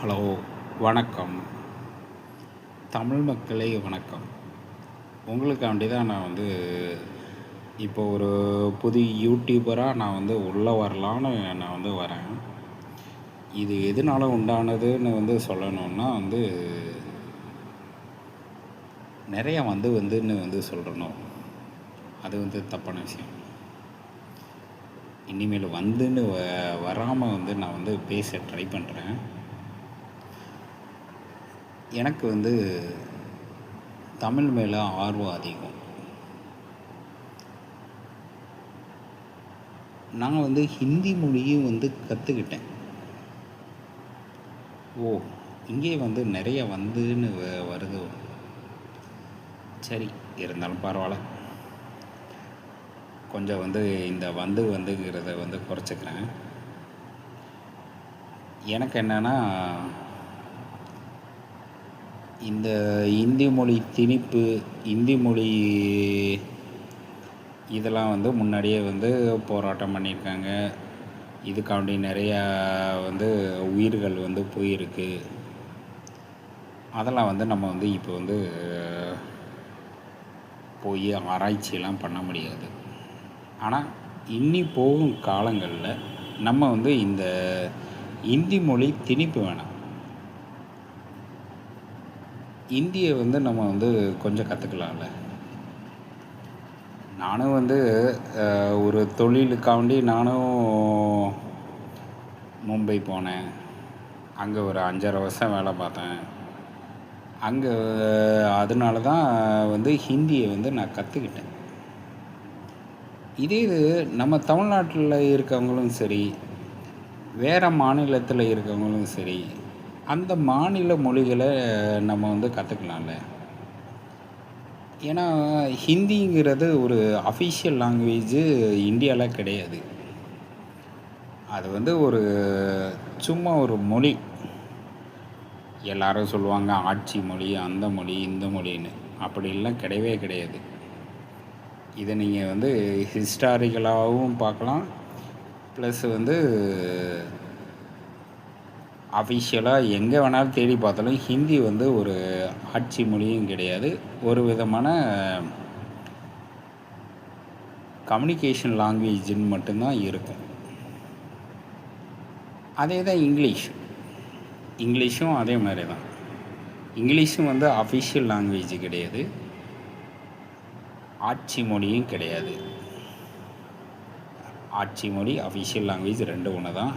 Hello, வணக்கம். தமிழ் மக்களே வணக்கம். உங்களுக்காண்டி தான் நான் இப்போ ஒரு புது யூடியூபராக நான் உள்ளே வரலான்னு நான் வரேன். இது எதனால உண்டானதுன்னு சொல்லணுன்னா நிறையா வந்துன்னு சொல்லணும். அது தப்பான விஷயம். இனிமேல் வந்துன்னு வராமல் நான் பேச ட்ரை பண்ணுறேன். எனக்கு தமிழ் மேலே ஆர்வம் அதிகம். நான் ஹிந்தி மொழியும் கற்றுக்கிட்டேன். ஓ, இங்கே நிறைய வந்துன்னு வருது. சரி, இருந்தாலும் பரவாயில்ல. கொஞ்சம் இந்த வந்துங்கிறத குறைச்சிக்கிறேன். எனக்கு என்னென்னா, இந்த இந்தி மொழி திணிப்பு, இந்தி மொழி இதெல்லாம் முன்னாடியே போராட்டம் பண்ணியிருக்காங்க. இதுக்காண்டி நிறையா உயிர்கள் போயிருக்கு. அதெல்லாம் நம்ம இப்போ போய் ஆராய்ச்சியெல்லாம் பண்ண முடியாது. ஆனால் இனி போகும் காலங்களில் நம்ம இந்த இந்தி மொழி திணிப்பு வேணாம். இந்தியை நம்ம கொஞ்சம் கற்றுக்கலாம்ல. நானும் ஒரு தொழிலுக்காண்டி நானும் மும்பை போனேன். அங்கே ஒரு 5.5 வருஷம் வேலை பார்த்தேன். அங்கே அதனால தான் ஹிந்தியை நான் கற்றுக்கிட்டேன். இதே இது நம்ம தமிழ்நாட்டில் இருக்கவங்களும் சரி, வேறு மாநிலத்தில் இருக்கவங்களும் சரி, அந்த மாநில மொழிகளை நம்ம கற்றுக்கலாம்ல. ஏன்னா ஹிந்திங்கிறது ஒரு அஃபிஷியல் லாங்குவேஜு இந்தியாவில் கிடையாது. அது ஒரு சும்மா ஒரு மொழி. எல்லாரும் சொல்லுவாங்க ஆட்சி மொழி, அந்த மொழி, இந்த மொழின்னு. அப்படிலாம் கிடையவே கிடையாது. இதை நீங்கள் ஹிஸ்டாரிக்கலாகவும் பார்க்கலாம். ப்ளஸ் அஃபிஷியலாக எங்கே வேணாலும் தேடி பார்த்தாலும் ஹிந்தி ஒரு ஆட்சி மொழியும் கிடையாது. ஒரு விதமான கம்யூனிகேஷன் லாங்குவேஜுன்னு மட்டும்தான் இருக்கும். அதே தான் இங்கிலீஷும் அதே மாதிரி தான். இங்கிலீஷும் அஃபிஷியல் லாங்குவேஜ் கிடையாது, ஆட்சி மொழியும் கிடையாது. ஆட்சி மொழி, அஃபிஷியல் லாங்குவேஜ் ரெண்டும் ஒன்று தான்.